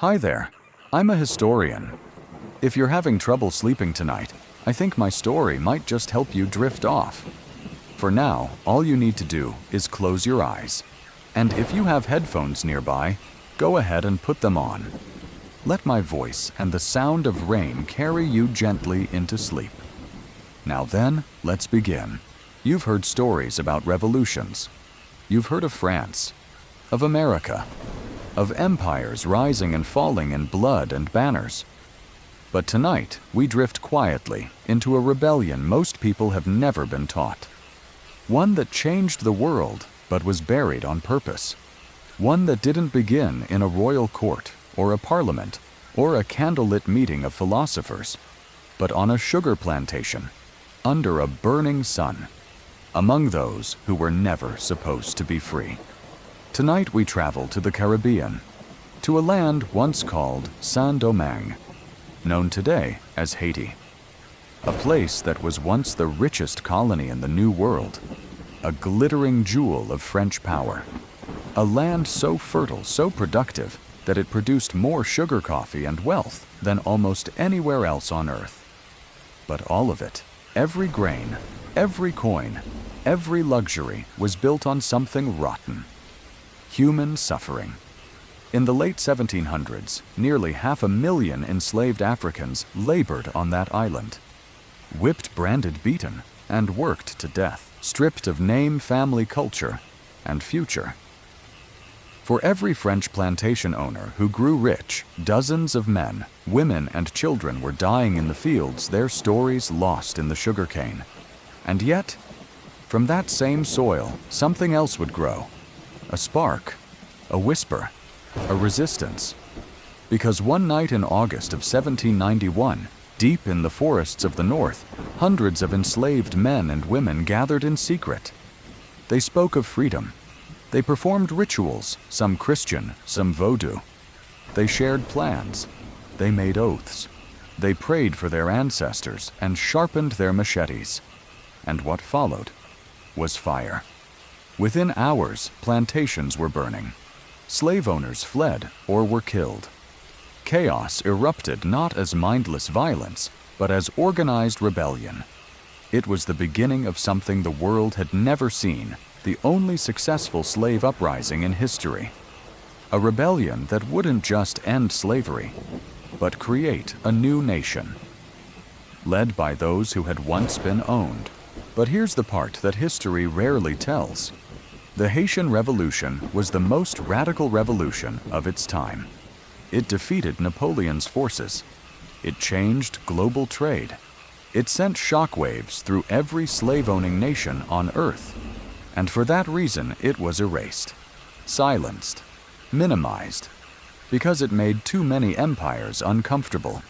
Hi there, I'm a historian. If you're having trouble sleeping tonight, I think my story might just help you drift off. For now, all you need to do is close your eyes. And if you have headphones nearby, go ahead and put them on. Let my voice and the sound of rain carry you gently into sleep. Now then, let's begin. You've heard stories about revolutions. You've heard of France, of America, of empires rising and falling in blood and banners. But tonight, we drift quietly into a rebellion most people have never been taught. One that changed the world, but was buried on purpose. One that didn't begin in a royal court, or a parliament, or a candlelit meeting of philosophers, but on a sugar plantation, under a burning sun, among those who were never supposed to be free. Tonight we travel to the Caribbean, to a land once called Saint-Domingue, known today as Haiti. A place that was once the richest colony in the New World, a glittering jewel of French power. A land so fertile, so productive, that it produced more sugar coffee and wealth than almost anywhere else on earth. But all of it, every grain, every coin, every luxury was built on something rotten. Human suffering. In the late 1700s, nearly 500,000 enslaved Africans labored on that island. Whipped, branded, beaten, and worked to death, stripped of name, family, culture, and future. For every French plantation owner who grew rich, dozens of men, women, and children were dying in the fields, their stories lost in the sugarcane. And yet, from that same soil, something else would grow. A spark, a whisper, a resistance. Because one night in August of 1791, deep in the forests of the north, hundreds of enslaved men and women gathered in secret. They spoke of freedom. They performed rituals, some Christian, some voodoo. They shared plans. They made oaths. They prayed for their ancestors and sharpened their machetes. And what followed was fire. Within hours, plantations were burning. Slave owners fled or were killed. Chaos erupted not as mindless violence, but as organized rebellion. It was the beginning of something the world had never seen, the only successful slave uprising in history. A rebellion that wouldn't just end slavery, but create a new nation. Led by those who had once been owned. But here's the part that history rarely tells. The Haitian Revolution was the most radical revolution of its time. It defeated Napoleon's forces. It changed global trade. It sent shockwaves through every slave-owning nation on Earth. And for that reason, it was erased, silenced, minimized, because it made too many empires uncomfortable.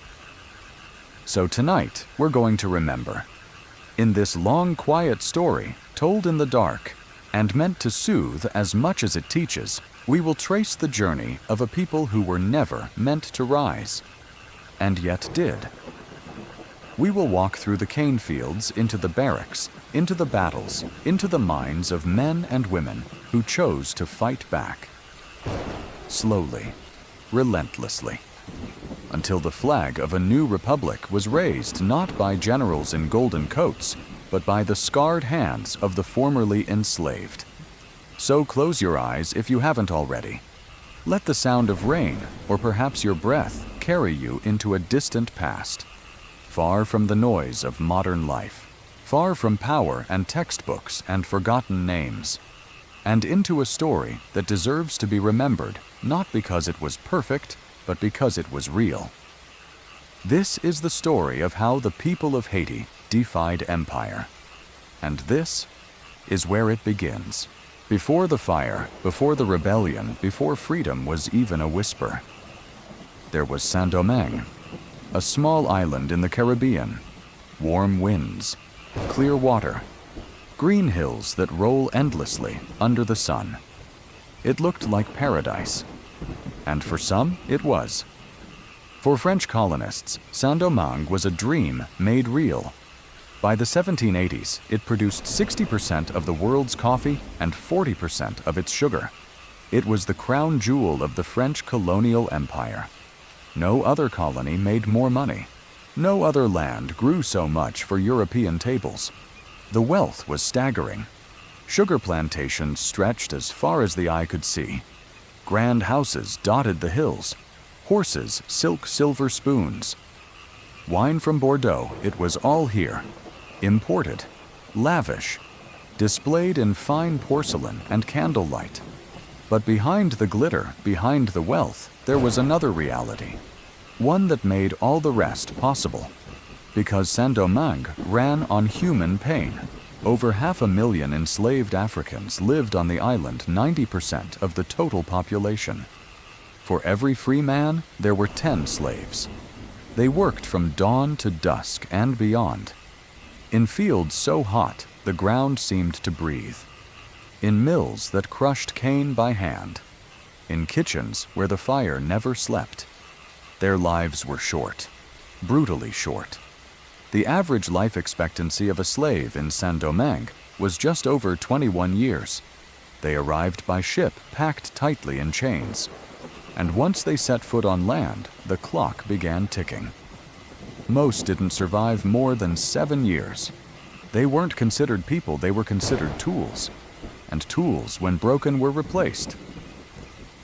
So tonight, we're going to remember. In this long, quiet story, told in the dark, and meant to soothe as much as it teaches, we will trace the journey of a people who were never meant to rise, and yet did. We will walk through the cane fields into the barracks, into the battles, into the minds of men and women who chose to fight back. Slowly, relentlessly, until the flag of a new republic was raised not by generals in golden coats, but by the scarred hands of the formerly enslaved. So close your eyes if you haven't already. Let the sound of rain, or perhaps your breath, carry you into a distant past, far from the noise of modern life, far from power and textbooks and forgotten names, and into a story that deserves to be remembered not because it was perfect, but because it was real. This is the story of how the people of Haiti defied empire. And this is where it begins. Before the fire, before the rebellion, before freedom was even a whisper. There was Saint-Domingue, a small island in the Caribbean. Warm winds, clear water, green hills that roll endlessly under the sun. It looked like paradise. And for some, it was. For French colonists, Saint-Domingue was a dream made real. By the 1780s, it produced 60% of the world's coffee and 40% of its sugar. It was the crown jewel of the French colonial empire. No other colony made more money. No other land grew so much for European tables. The wealth was staggering. Sugar plantations stretched as far as the eye could see. Grand houses dotted the hills. Horses, silk silver spoons. Wine from Bordeaux, it was all here. Imported, lavish, displayed in fine porcelain and candlelight. But behind the glitter, behind the wealth, there was another reality. One that made all the rest possible. Because Saint-Domingue ran on human pain. Over 500,000 enslaved Africans lived on the island, 90% of the total population. For every free man, there were 10 slaves. They worked from dawn to dusk and beyond. In fields so hot, the ground seemed to breathe. In mills that crushed cane by hand. In kitchens where the fire never slept. Their lives were short, brutally short. The average life expectancy of a slave in Saint-Domingue was just over 21 years. They arrived by ship, packed tightly in chains. And once they set foot on land, the clock began ticking. Most didn't survive more than 7 years. They weren't considered people, they were considered tools. And tools, when broken, were replaced.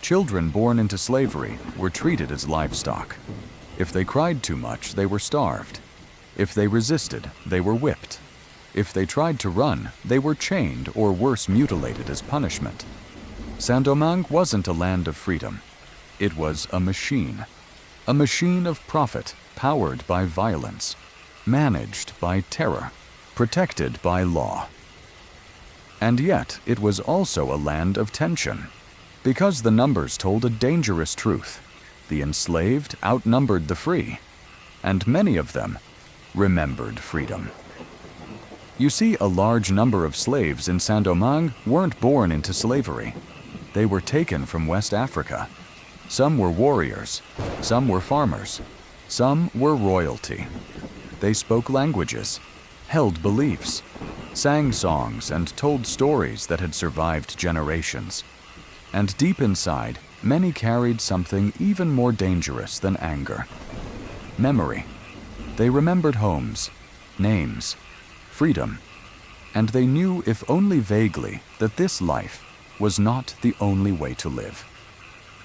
Children born into slavery were treated as livestock. If they cried too much, they were starved. If they resisted, they were whipped. If they tried to run, they were chained or worse, mutilated as punishment. Saint-Domingue wasn't a land of freedom. It was a machine of profit, powered by violence, managed by terror, protected by law. And yet, it was also a land of tension, because the numbers told a dangerous truth. The enslaved outnumbered the free, and many of them remembered freedom. You see, a large number of slaves in Saint-Domingue weren't born into slavery. They were taken from West Africa. Some were warriors, some were farmers, some were royalty. They spoke languages, held beliefs, sang songs, and told stories that had survived generations. And deep inside, many carried something even more dangerous than anger. Memory. They remembered homes, names, freedom, and they knew, if only vaguely, that this life was not the only way to live.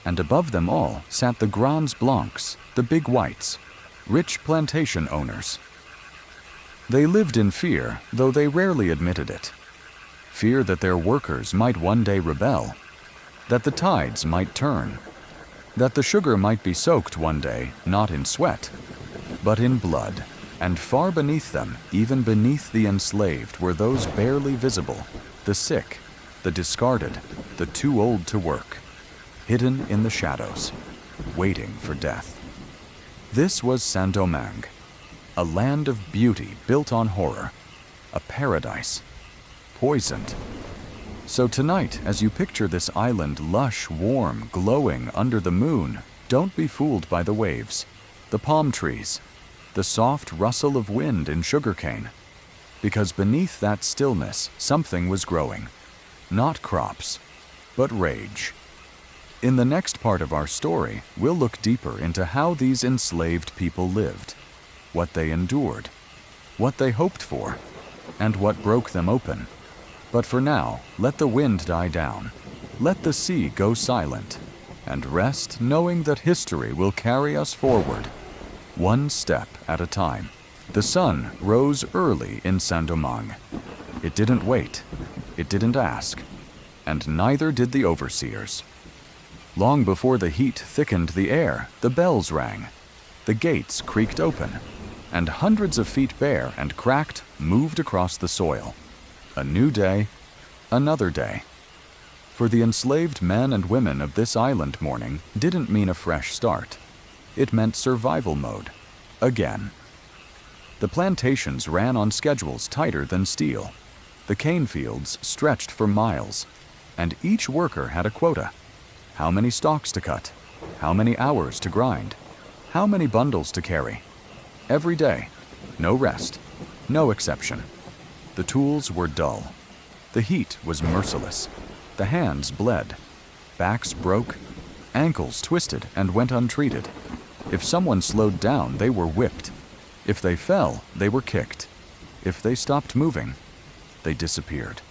And above them all sat the Grands Blancs, the big whites, rich plantation owners. They lived in fear, though they rarely admitted it. Fear that their workers might one day rebel, that the tides might turn, that the sugar might be soaked one day, not in sweat, but in blood. And far beneath them, even beneath the enslaved, were those barely visible, the sick, the discarded, the too old to work, hidden in the shadows, waiting for death. This was Saint-Domingue, a land of beauty built on horror, a paradise, poisoned. So tonight, as you picture this island lush, warm, glowing under the moon, don't be fooled by the waves, the palm trees, the soft rustle of wind in sugarcane, because beneath that stillness, something was growing. Not crops, but rage. In the next part of our story, we'll look deeper into how these enslaved people lived, what they endured, what they hoped for, and what broke them open. But for now, let the wind die down, let the sea go silent, and rest knowing that history will carry us forward, one step at a time. The sun rose early in Saint-Domingue. It didn't wait, it didn't ask, and neither did the overseers. Long before the heat thickened the air, the bells rang, the gates creaked open, and hundreds of feet bare and cracked moved across the soil. A new day, another day. For the enslaved men and women of this island morning didn't mean a fresh start. It meant survival mode, again. The plantations ran on schedules tighter than steel. The cane fields stretched for miles, and each worker had a quota. How many stalks to cut, how many hours to grind, how many bundles to carry. Every day, no rest, no exception. The tools were dull. The heat was merciless. The hands bled. Backs broke. Ankles twisted and went untreated. If someone slowed down, they were whipped. If they fell, they were kicked. If they stopped moving, they disappeared.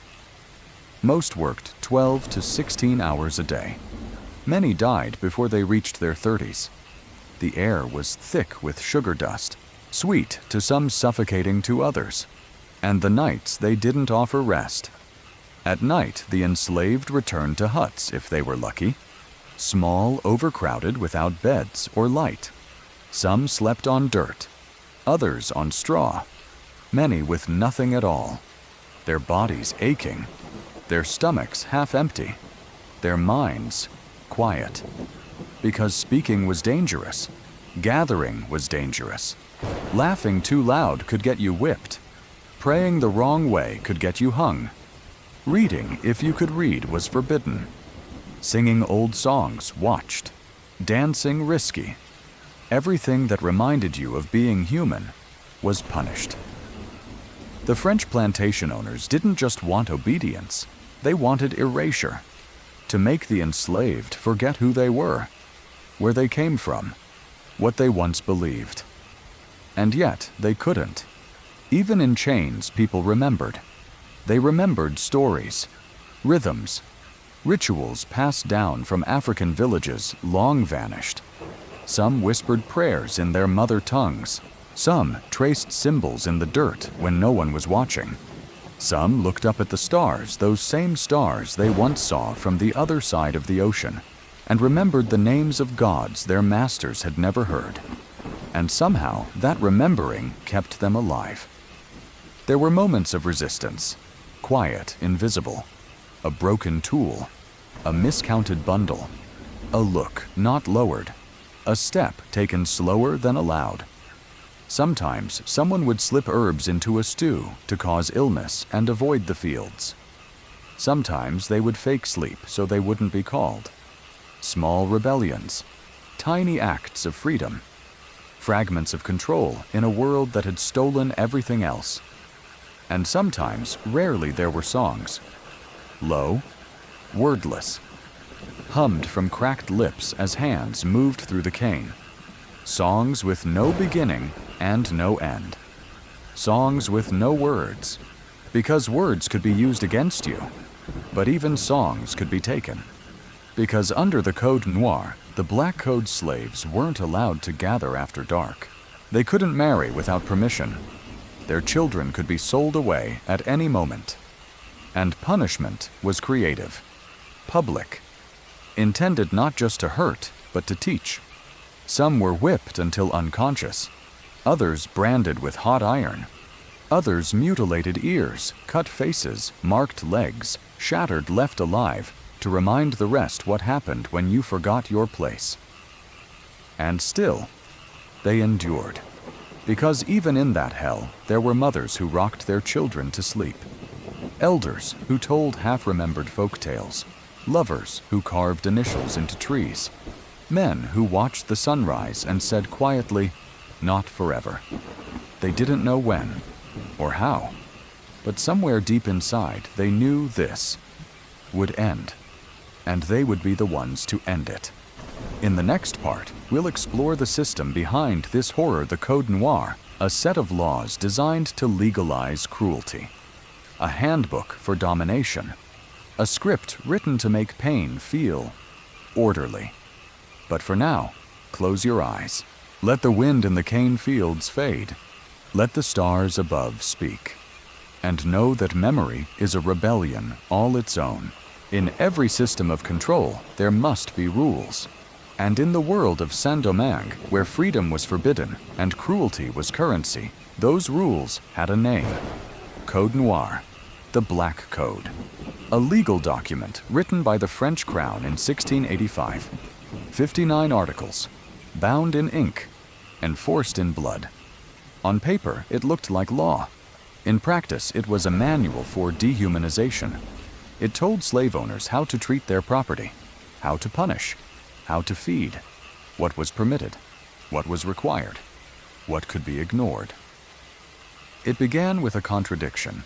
Most worked 12 to 16 hours a day. Many died before they reached their 30s. The air was thick with sugar dust, sweet to some, suffocating to others. And the nights they didn't offer rest. At night, the enslaved returned to huts if they were lucky. Small, overcrowded, without beds or light. Some slept on dirt, others on straw, many with nothing at all. Their bodies aching, their stomachs half empty, their minds quiet. Because speaking was dangerous, gathering was dangerous. Laughing too loud could get you whipped. Praying the wrong way could get you hung. Reading, if you could read, was forbidden. Singing old songs watched. Dancing risky. Everything that reminded you of being human was punished. The French plantation owners didn't just want obedience, they wanted erasure. To make the enslaved forget who they were, where they came from, what they once believed. And yet, they couldn't. Even in chains, people remembered. They remembered stories, rhythms, rituals passed down from African villages long vanished. Some whispered prayers in their mother tongues. Some traced symbols in the dirt when no one was watching. Some looked up at the stars, those same stars they once saw from the other side of the ocean, and remembered the names of gods their masters had never heard. And somehow that remembering kept them alive. There were moments of resistance, quiet, invisible, a broken tool, a miscounted bundle, a look not lowered, a step taken slower than allowed. Sometimes someone would slip herbs into a stew to cause illness and avoid the fields. Sometimes they would fake sleep so they wouldn't be called. Small rebellions, tiny acts of freedom, fragments of control in a world that had stolen everything else. And sometimes, rarely, there were songs. Low, wordless, hummed from cracked lips as hands moved through the cane. Songs with no beginning and no end. Songs with no words, because words could be used against you, but even songs could be taken. Because under the Code Noir, the Black Code slaves weren't allowed to gather after dark. They couldn't marry without permission. Their children could be sold away at any moment. And punishment was creative, public, intended not just to hurt, but to teach. Some were whipped until unconscious, others branded with hot iron, others mutilated ears, cut faces, marked legs, shattered, left alive, to remind the rest what happened when you forgot your place. And still, they endured. Because even in that hell, there were mothers who rocked their children to sleep, elders who told half-remembered folk tales, lovers who carved initials into trees, men who watched the sunrise and said quietly, "Not forever." They didn't know when or how, but somewhere deep inside they knew this would end, and they would be the ones to end it. In the next part, we'll explore the system behind this horror, the Code Noir, a set of laws designed to legalize cruelty, a handbook for domination, a script written to make pain feel orderly. But for now, close your eyes. Let the wind in the cane fields fade. Let the stars above speak. And know that memory is a rebellion all its own. In every system of control, there must be rules. And in the world of Saint-Domingue, where freedom was forbidden and cruelty was currency, those rules had a name. Code Noir, the Black Code. A legal document written by the French Crown in 1685. 59 articles, bound in ink, enforced in blood. On paper, it looked like law. In practice, it was a manual for dehumanization. It told slave owners how to treat their property, how to punish, how to feed, what was permitted, what was required, what could be ignored. It began with a contradiction.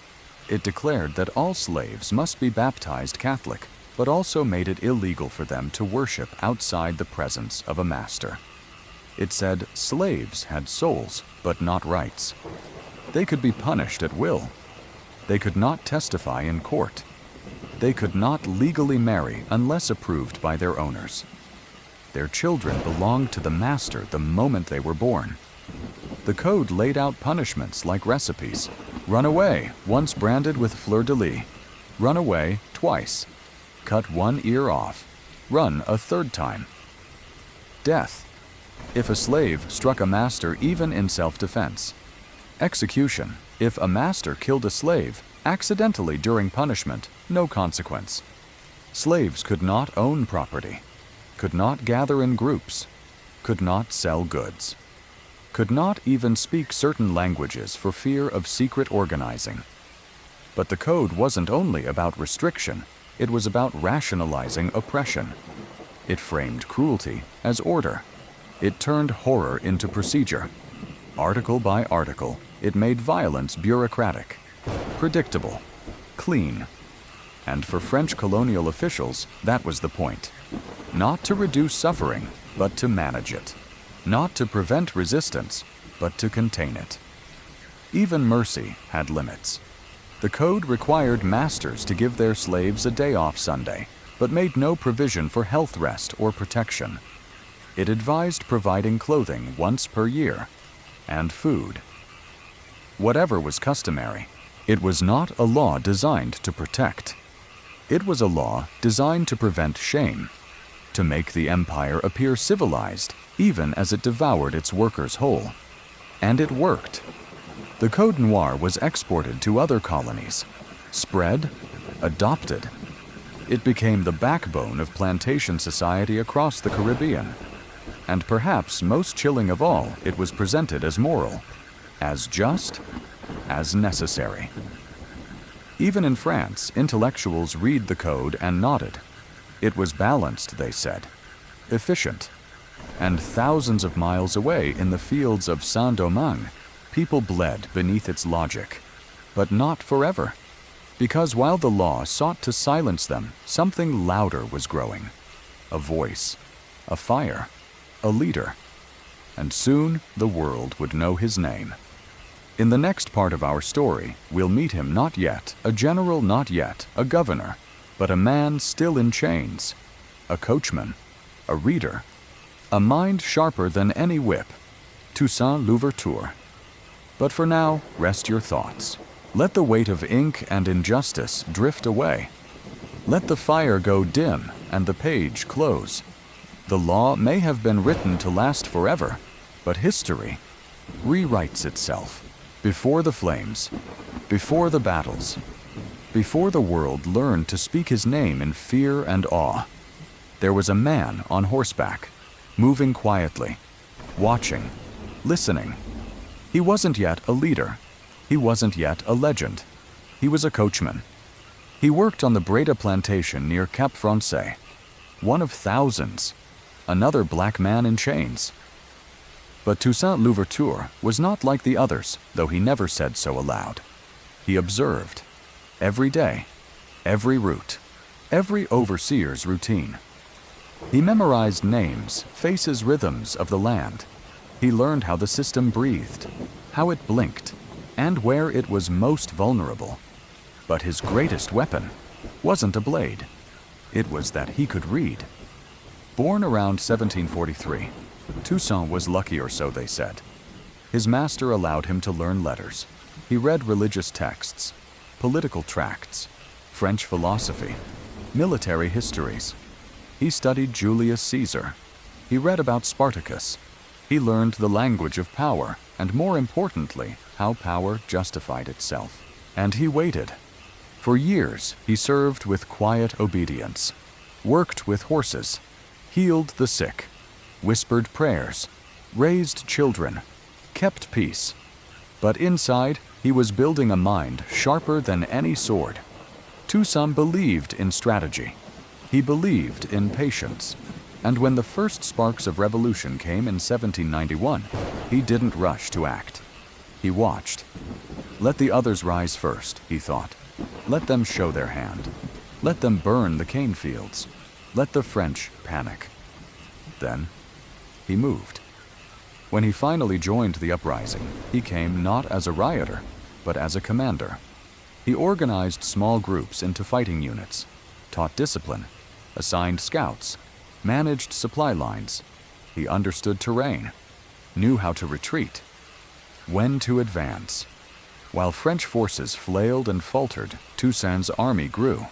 It declared that all slaves must be baptized Catholic, but also made it illegal for them to worship outside the presence of a master. It said slaves had souls, but not rights. They could be punished at will. They could not testify in court. They could not legally marry unless approved by their owners. Their children belonged to the master the moment they were born. The code laid out punishments like recipes. Run away, once branded with fleur-de-lis. Run away twice. Cut one ear off. Run a third time. Death, if a slave struck a master even in self-defense. Execution, if a master killed a slave accidentally during punishment, no consequence. Slaves could not own property, could not gather in groups, could not sell goods, could not even speak certain languages for fear of secret organizing. But the code wasn't only about restriction, it was about rationalizing oppression. It framed cruelty as order. It turned horror into procedure. Article by article, it made violence bureaucratic, predictable, clean. And for French colonial officials, that was the point. Not to reduce suffering, but to manage it. Not to prevent resistance, but to contain it. Even mercy had limits. The code required masters to give their slaves a day off Sunday, but made no provision for health rest or protection. It advised providing clothing once per year, and food. Whatever was customary, it was not a law designed to protect. It was a law designed to prevent shame, to make the empire appear civilized, even as it devoured its workers whole. And it worked. The Code Noir was exported to other colonies, spread, adopted. It became the backbone of plantation society across the Caribbean. And perhaps most chilling of all, it was presented as moral, as just, as necessary. Even in France, intellectuals read the code and nodded. It was balanced, they said, efficient. And thousands of miles away in the fields of Saint-Domingue, people bled beneath its logic. But not forever. Because while the law sought to silence them, something louder was growing. A voice, a fire, a leader. And soon the world would know his name. In the next part of our story, we'll meet him not yet, a general not yet, a governor, but a man still in chains, a coachman, a reader, a mind sharper than any whip, Toussaint Louverture. But for now, rest your thoughts. Let the weight of ink and injustice drift away. Let the fire go dim and the page close. The law may have been written to last forever, but history rewrites itself. Before the flames, before the battles, before the world learned to speak his name in fear and awe, there was a man on horseback, moving quietly, watching, listening. He wasn't yet a leader. He wasn't yet a legend. He was a coachman. He worked on the Breda plantation near Cap Francais, one of thousands, another black man in chains. But Toussaint Louverture was not like the others, though he never said so aloud. He observed, every day, every route, every overseer's routine. He memorized names, faces, rhythms of the land. He learned how the system breathed, how it blinked, and where it was most vulnerable. But his greatest weapon wasn't a blade. It was that he could read. Born around 1743, Toussaint was lucky, or so they said. His master allowed him to learn letters. He read religious texts, political tracts, French philosophy, military histories. He studied Julius Caesar. He read about Spartacus. He learned the language of power, and more importantly, how power justified itself. And he waited. For years, he served with quiet obedience, worked with horses, healed the sick, whispered prayers, raised children, kept peace. But inside, he was building a mind sharper than any sword. Toussaint believed in strategy. He believed in patience. And when the first sparks of revolution came in 1791, he didn't rush to act. He watched. Let the others rise first, he thought. Let them show their hand. Let them burn the cane fields. Let the French panic. Then he moved. When he finally joined the uprising, he came not as a rioter, but as a commander. He organized small groups into fighting units, taught discipline, assigned scouts, managed supply lines. He understood terrain, knew how to retreat, when to advance. While French forces flailed and faltered, Toussaint's army grew.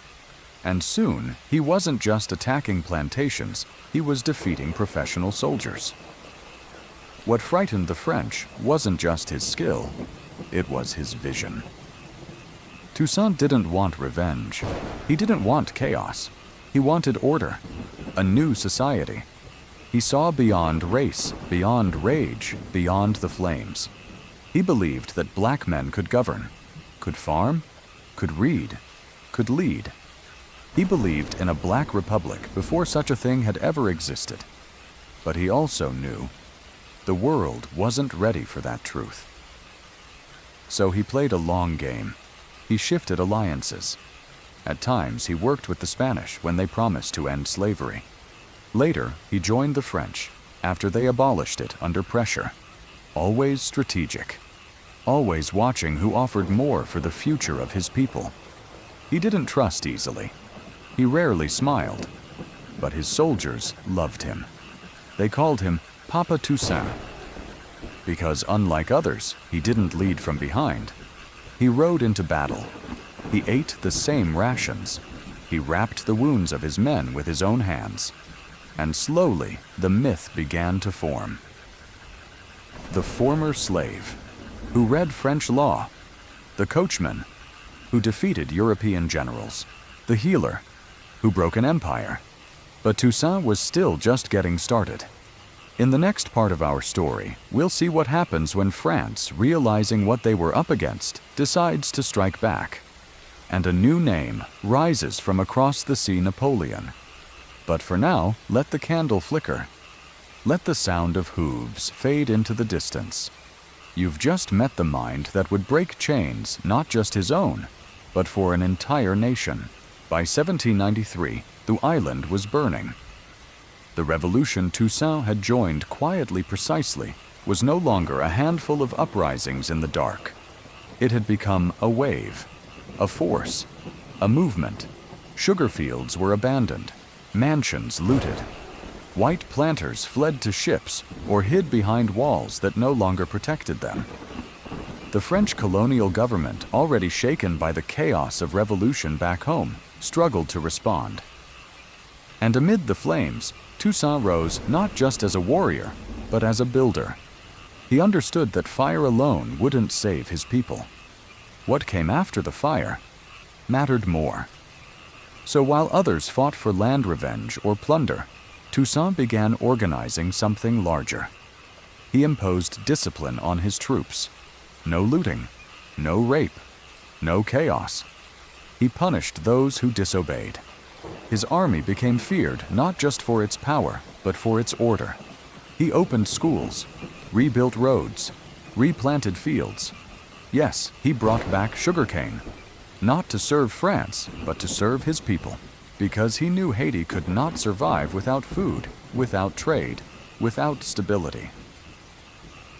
And soon, he wasn't just attacking plantations, he was defeating professional soldiers. What frightened the French wasn't just his skill, it was his vision. Toussaint didn't want revenge. He didn't want chaos. He wanted order, a new society. He saw beyond race, beyond rage, beyond the flames. He believed that black men could govern, could farm, could read, could lead. He believed in a black republic before such a thing had ever existed. But he also knew the world wasn't ready for that truth. So he played a long game. He shifted alliances. At times, he worked with the Spanish when they promised to end slavery. Later, he joined the French after they abolished it under pressure. Always strategic. Always watching who offered more for the future of his people. He didn't trust easily. He rarely smiled. But his soldiers loved him. They called him Papa Toussaint. Because unlike others, he didn't lead from behind. He rode into battle. He ate the same rations. He wrapped the wounds of his men with his own hands. And slowly, the myth began to form. The former slave, who read French law. The coachman, who defeated European generals. The healer, who broke an empire. But Toussaint was still just getting started. In the next part of our story, we'll see what happens when France, realizing what they were up against, decides to strike back. And a new name rises from across the sea, Napoleon. But for now, let the candle flicker. Let the sound of hooves fade into the distance. You've just met the mind that would break chains, not just his own, but for an entire nation. By 1793, the island was burning. The revolution Toussaint had joined quietly precisely was no longer a handful of uprisings in the dark. It had become a wave, a force, a movement. Sugar fields were abandoned, mansions looted. White planters fled to ships or hid behind walls that no longer protected them. The French colonial government, already shaken by the chaos of revolution back home, struggled to respond. And amid the flames, Toussaint rose not just as a warrior, but as a builder. He understood that fire alone wouldn't save his people. What came after the fire mattered more. So while others fought for land revenge or plunder, Toussaint began organizing something larger. He imposed discipline on his troops. No looting, no rape, no chaos. He punished those who disobeyed. His army became feared not just for its power, but for its order. He opened schools, rebuilt roads, replanted fields. Yes, he brought back sugarcane, not to serve France, but to serve his people, because he knew Haiti could not survive without food, without trade, without stability.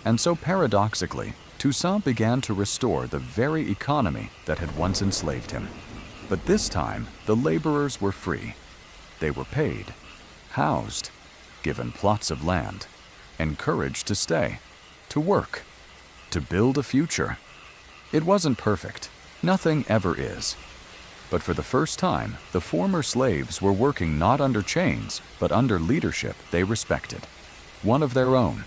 And so paradoxically, Toussaint began to restore the very economy that had once enslaved him. But this time, the laborers were free. They were paid, housed, given plots of land, encouraged to stay, to work, to build a future. It wasn't perfect. Nothing ever is. But for the first time, the former slaves were working not under chains, but under leadership they respected, one of their own.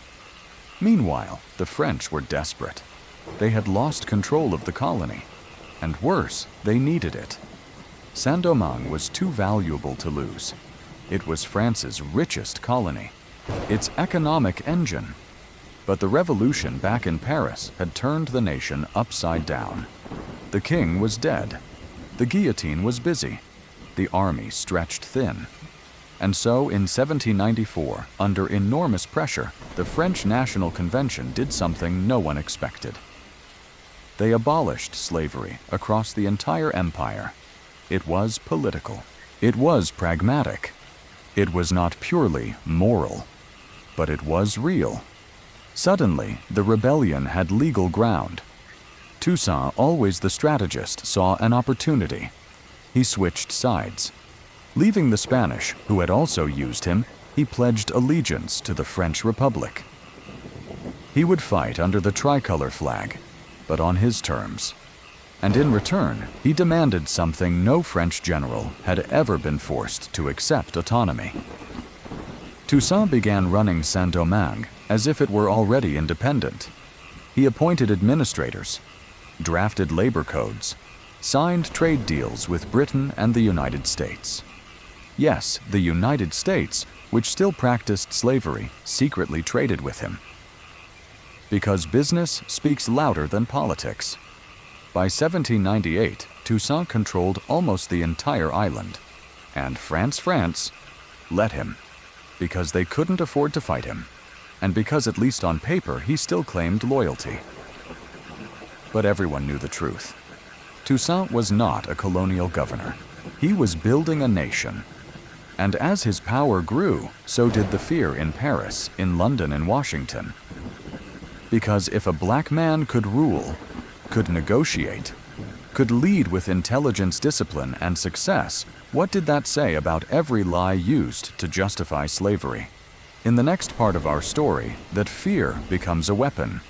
Meanwhile, the French were desperate. They had lost control of the colony. And worse, they needed it. Saint-Domingue was too valuable to lose. It was France's richest colony, its economic engine. But the revolution back in Paris had turned the nation upside down. The king was dead. The guillotine was busy. The army stretched thin. And so in 1794, under enormous pressure, the French National Convention did something no one expected. They abolished slavery across the entire empire. It was political. It was pragmatic. It was not purely moral, but it was real. Suddenly, the rebellion had legal ground. Toussaint, always the strategist, saw an opportunity. He switched sides. Leaving the Spanish, who had also used him, he pledged allegiance to the French Republic. He would fight under the tricolor flag, but on his terms. And in return, he demanded something no French general had ever been forced to accept: autonomy. Toussaint began running Saint-Domingue as if it were already independent. He appointed administrators, drafted labor codes, signed trade deals with Britain and the United States. Yes, the United States, which still practiced slavery, secretly traded with him. Because business speaks louder than politics. By 1798, Toussaint controlled almost the entire island, and France let him, because they couldn't afford to fight him, and because at least on paper he still claimed loyalty. But everyone knew the truth. Toussaint was not a colonial governor. He was building a nation. And as his power grew, so did the fear in Paris, in London, and Washington. Because if a black man could rule, could negotiate, could lead with intelligence, discipline, and success, what did that say about every lie used to justify slavery? In the next part of our story, that fear becomes a weapon.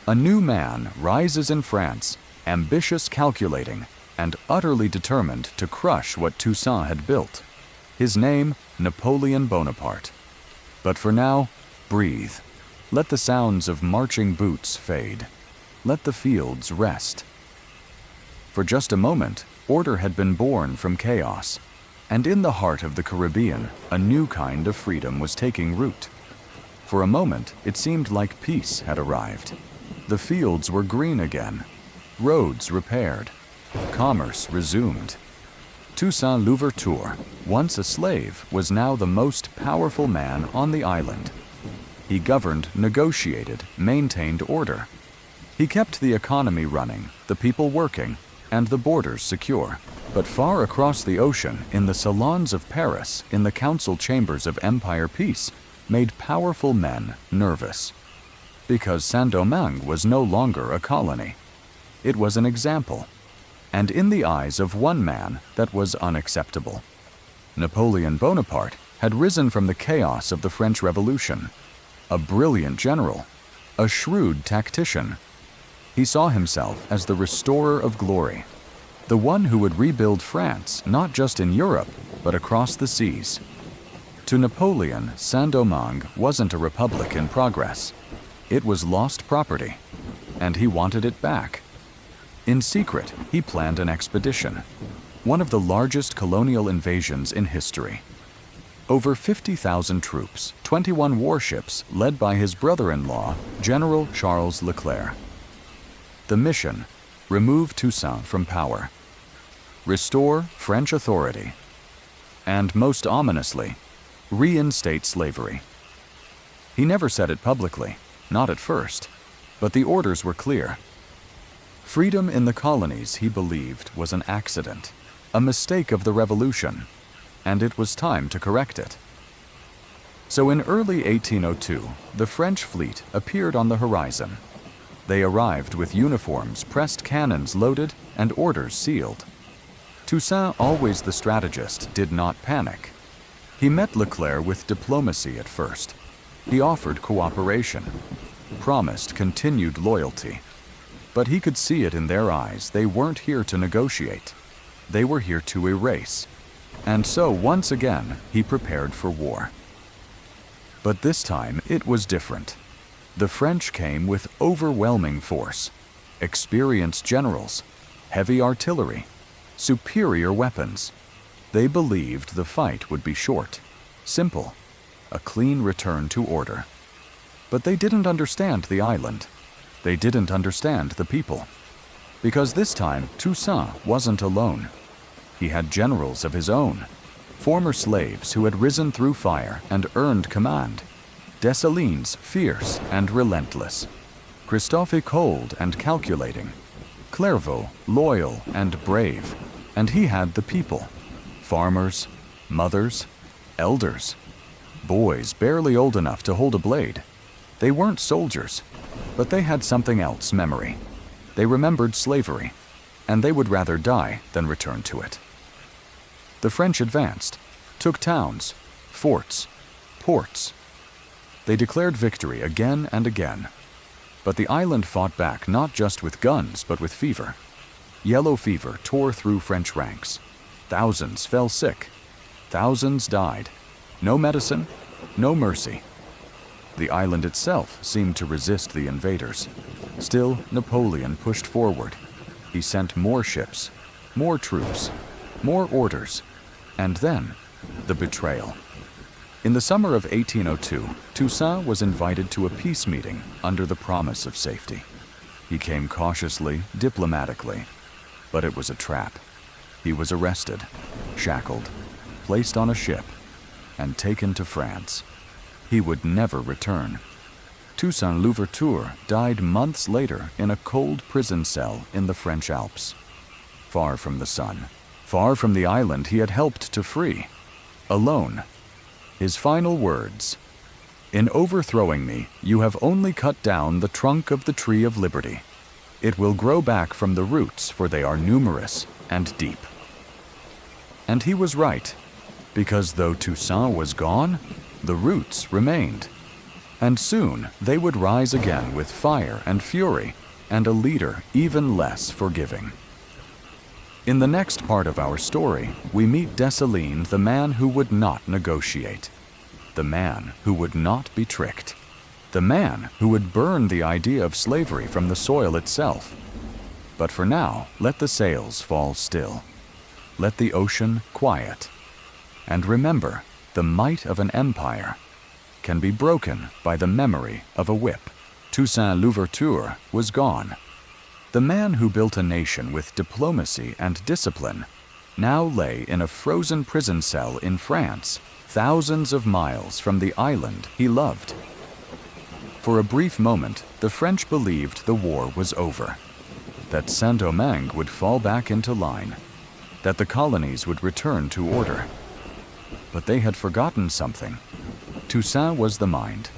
A new man rises in France, ambitious, calculating, and utterly determined to crush what Toussaint had built. His name, Napoleon Bonaparte. But for now, breathe. Let the sounds of marching boots fade. Let the fields rest. For just a moment, order had been born from chaos. And in the heart of the Caribbean, a new kind of freedom was taking root. For a moment, it seemed like peace had arrived. The fields were green again, roads repaired, commerce resumed. Toussaint Louverture, once a slave, was now the most powerful man on the island. He governed, negotiated, maintained order. He kept the economy running, the people working, and the borders secure. But far across the ocean, in the salons of Paris, in the council chambers of Empire peace, made powerful men nervous. Because Saint-Domingue was no longer a colony. It was an example. And in the eyes of one man, that was unacceptable. Napoleon Bonaparte had risen from the chaos of the French Revolution. A brilliant general, a shrewd tactician. He saw himself as the restorer of glory, the one who would rebuild France not just in Europe, but across the seas. To Napoleon, Saint-Domingue wasn't a republic in progress. It was lost property, and he wanted it back. In secret, he planned an expedition, one of the largest colonial invasions in history. Over 50,000 troops, 21 warships led by his brother-in-law, General Charles Leclerc. The mission: remove Toussaint from power, restore French authority, and most ominously, reinstate slavery. He never said it publicly, not at first, but the orders were clear. Freedom in the colonies, he believed, was an accident, a mistake of the revolution, and it was time to correct it. So in early 1802, the French fleet appeared on the horizon. They arrived with uniforms, pressed cannons loaded, and orders sealed. Toussaint, always the strategist, did not panic. He met Leclerc with diplomacy at first. He offered cooperation, promised continued loyalty. But he could see it in their eyes. They weren't here to negotiate. They were here to erase. And so, once again, he prepared for war. But this time, it was different. The French came with overwhelming force, experienced generals, heavy artillery, superior weapons. They believed the fight would be short, simple, a clean return to order. But they didn't understand the island. They didn't understand the people. Because this time, Toussaint wasn't alone. He had generals of his own, former slaves who had risen through fire and earned command. Dessalines, fierce and relentless. Christophe, cold and calculating. Clairvaux, loyal and brave. And he had the people. Farmers, mothers, elders. Boys barely old enough to hold a blade. They weren't soldiers, but they had something else: memory. They remembered slavery, and they would rather die than return to it. The French advanced, took towns, forts, ports. They declared victory again and again. But the island fought back not just with guns, but with fever. Yellow fever tore through French ranks. Thousands fell sick. Thousands died. No medicine, no mercy. The island itself seemed to resist the invaders. Still, Napoleon pushed forward. He sent more ships, more troops, more orders, and then the betrayal. In the summer of 1802, Toussaint was invited to a peace meeting under the promise of safety. He came cautiously, diplomatically, but it was a trap. He was arrested, shackled, placed on a ship, and taken to France. He would never return. Toussaint Louverture died months later in a cold prison cell in the French Alps. Far from the sun, far from the island he had helped to free. Alone. His final words: "In overthrowing me, you have only cut down the trunk of the tree of liberty. It will grow back from the roots, for they are numerous and deep." And he was right, because though Toussaint was gone, the roots remained. And soon they would rise again with fire and fury, and a leader even less forgiving. In the next part of our story, we meet Dessalines, the man who would not negotiate, the man who would not be tricked, the man who would burn the idea of slavery from the soil itself. But for now, let the sails fall still. Let the ocean quiet. And remember, the might of an empire can be broken by the memory of a whip. Toussaint Louverture was gone. The man who built a nation with diplomacy and discipline now lay in a frozen prison cell in France, thousands of miles from the island he loved. For a brief moment, the French believed the war was over, that Saint-Domingue would fall back into line, that the colonies would return to order. But they had forgotten something. Toussaint was the mind,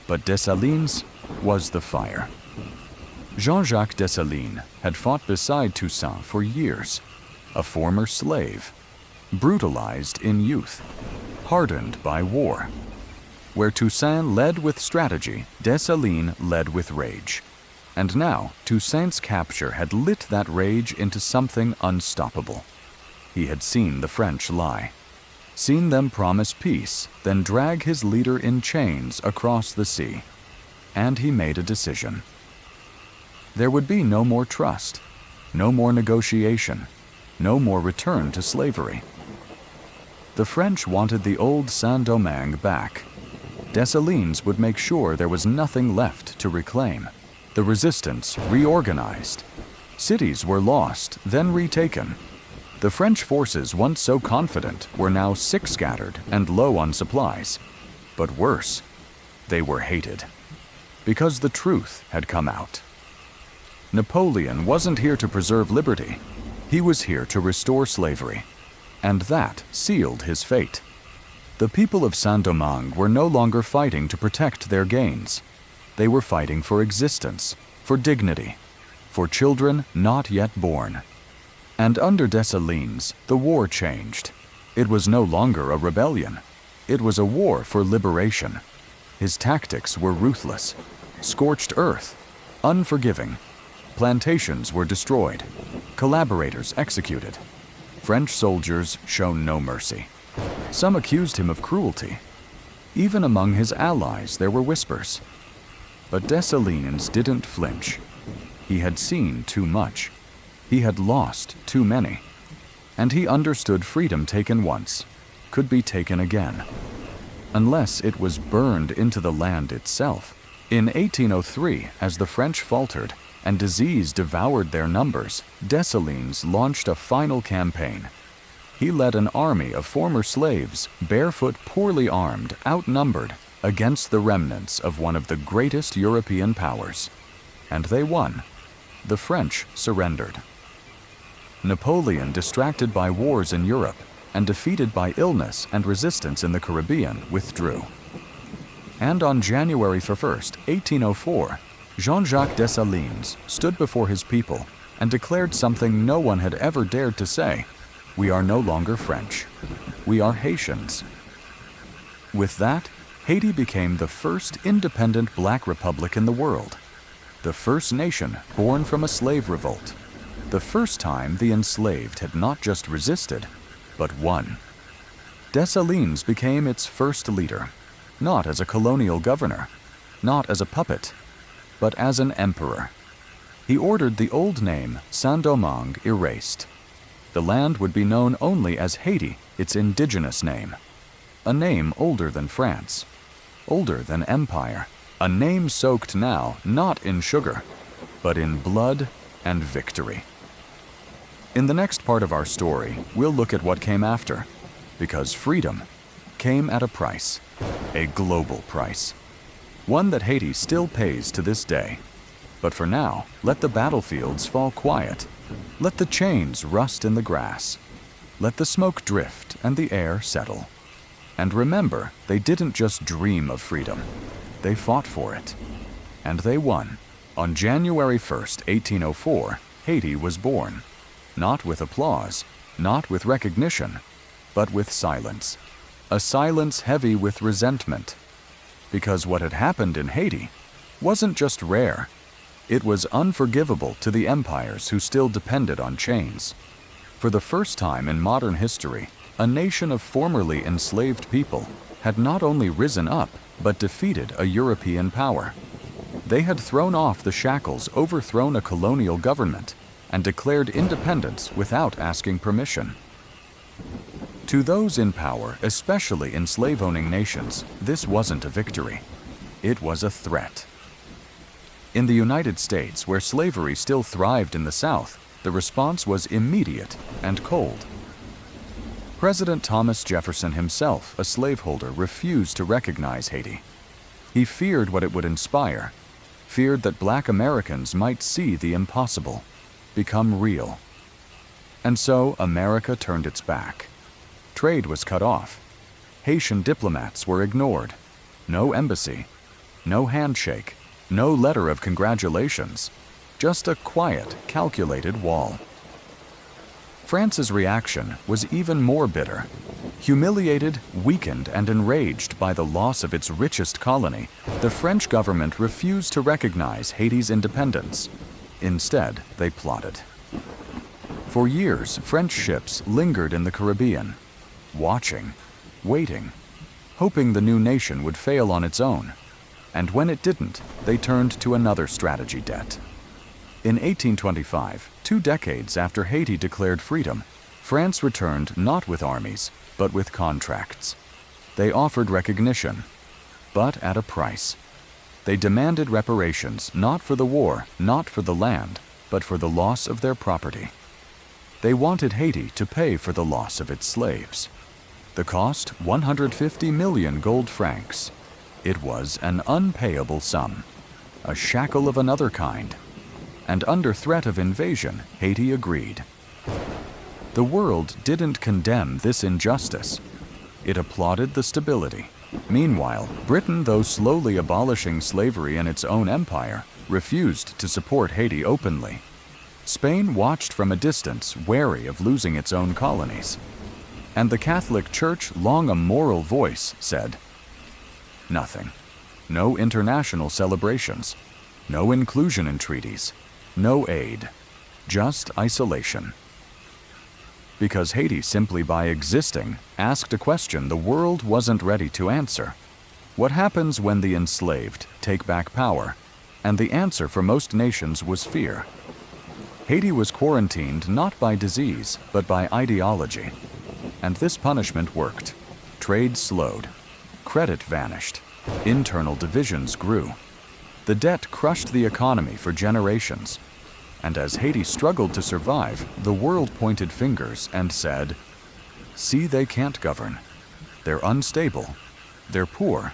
but Dessalines was the fire. Jean-Jacques Dessalines had fought beside Toussaint for years, a former slave, brutalized in youth, hardened by war. Where Toussaint led with strategy, Dessalines led with rage. And now, Toussaint's capture had lit that rage into something unstoppable. He had seen the French lie, seen them promise peace, then drag his leader in chains across the sea. And he made a decision. There would be no more trust, no more negotiation, no more return to slavery. The French wanted the old Saint-Domingue back. Dessalines would make sure there was nothing left to reclaim. The resistance reorganized. Cities were lost, then retaken. The French forces, once so confident, were now sick scattered and low on supplies. But worse, they were hated, because the truth had come out. Napoleon wasn't here to preserve liberty. He was here to restore slavery. And that sealed his fate. The people of Saint-Domingue were no longer fighting to protect their gains. They were fighting for existence, for dignity, for children not yet born. And under Dessalines, the war changed. It was no longer a rebellion. It was a war for liberation. His tactics were ruthless, scorched earth, unforgiving. Plantations were destroyed, collaborators executed. French soldiers shown no mercy. Some accused him of cruelty. Even among his allies there were whispers. But Dessalines didn't flinch. He had seen too much. He had lost too many. And he understood freedom taken once could be taken again, unless it was burned into the land itself. In 1803, as the French faltered and disease devoured their numbers, Dessalines launched a final campaign. He led an army of former slaves, barefoot, poorly armed, outnumbered, against the remnants of one of the greatest European powers. And they won. The French surrendered. Napoleon, distracted by wars in Europe and defeated by illness and resistance in the Caribbean, withdrew. And on January 1st, 1804, Jean-Jacques Dessalines stood before his people and declared something no one had ever dared to say: "We are no longer French. We are Haitians." With that, Haiti became the first independent black republic in the world, the first nation born from a slave revolt, the first time the enslaved had not just resisted, but won. Dessalines became its first leader, not as a colonial governor, not as a puppet, but as an emperor. He ordered the old name Saint-Domingue erased. The land would be known only as Haiti, its indigenous name, a name older than France, older than empire, a name soaked now not in sugar, but in blood and victory. In the next part of our story, we'll look at what came after, because freedom came at a price, a global price, one that Haiti still pays to this day. But for now, let the battlefields fall quiet. Let the chains rust in the grass. Let the smoke drift and the air settle. And remember, they didn't just dream of freedom. They fought for it. And they won. On January 1st, 1804, Haiti was born. Not with applause, not with recognition, but with silence. A silence heavy with resentment. Because what had happened in Haiti wasn't just rare. It was unforgivable to the empires who still depended on chains. For the first time in modern history, a nation of formerly enslaved people had not only risen up, but defeated a European power. They had thrown off the shackles, overthrown a colonial government, and declared independence without asking permission. To those in power, especially in slave-owning nations, this wasn't a victory. It was a threat. In the United States, where slavery still thrived in the South, the response was immediate and cold. President Thomas Jefferson himself, a slaveholder, refused to recognize Haiti. He feared what it would inspire, feared that black Americans might see the impossible, become real. And so America turned its back. Trade was cut off. Haitian diplomats were ignored. No embassy, no handshake, no letter of congratulations, just a quiet, calculated wall. France's reaction was even more bitter. Humiliated, weakened, and enraged by the loss of its richest colony, the French government refused to recognize Haiti's independence. Instead, they plotted. For years, French ships lingered in the Caribbean, watching, waiting, hoping the new nation would fail on its own. And when it didn't, they turned to another strategy debt. In 1825, 2 decades after Haiti declared freedom, France returned not with armies, but with contracts. They offered recognition, but at a price. They demanded reparations not for the war, not for the land, but for the loss of their property. They wanted Haiti to pay for the loss of its slaves. The cost, 150 million gold francs. It was an unpayable sum, a shackle of another kind. And under threat of invasion, Haiti agreed. The world didn't condemn this injustice. It applauded the stability. Meanwhile, Britain, though slowly abolishing slavery in its own empire, refused to support Haiti openly. Spain watched from a distance, wary of losing its own colonies. And the Catholic Church, long a moral voice, said, nothing. No international celebrations. No inclusion in treaties. No aid. Just isolation. Because Haiti, simply by existing, asked a question the world wasn't ready to answer. What happens when the enslaved take back power? And the answer for most nations was fear. Haiti was quarantined not by disease, but by ideology. And this punishment worked. Trade slowed. Credit vanished. Internal divisions grew. The debt crushed the economy for generations. And as Haiti struggled to survive, the world pointed fingers and said, "See, they can't govern. They're unstable. They're poor."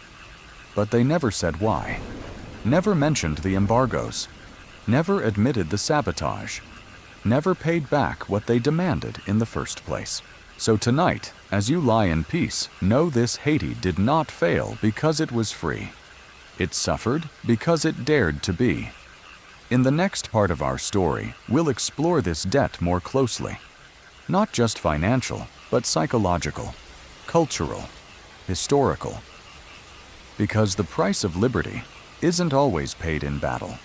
But they never said why. Never mentioned the embargoes. Never admitted the sabotage. Never paid back what they demanded in the first place. So tonight, as you lie in peace, know this: Haiti did not fail because it was free. It suffered because it dared to be. In the next part of our story, we'll explore this debt more closely. Not just financial, but psychological, cultural, historical. Because the price of liberty isn't always paid in battle.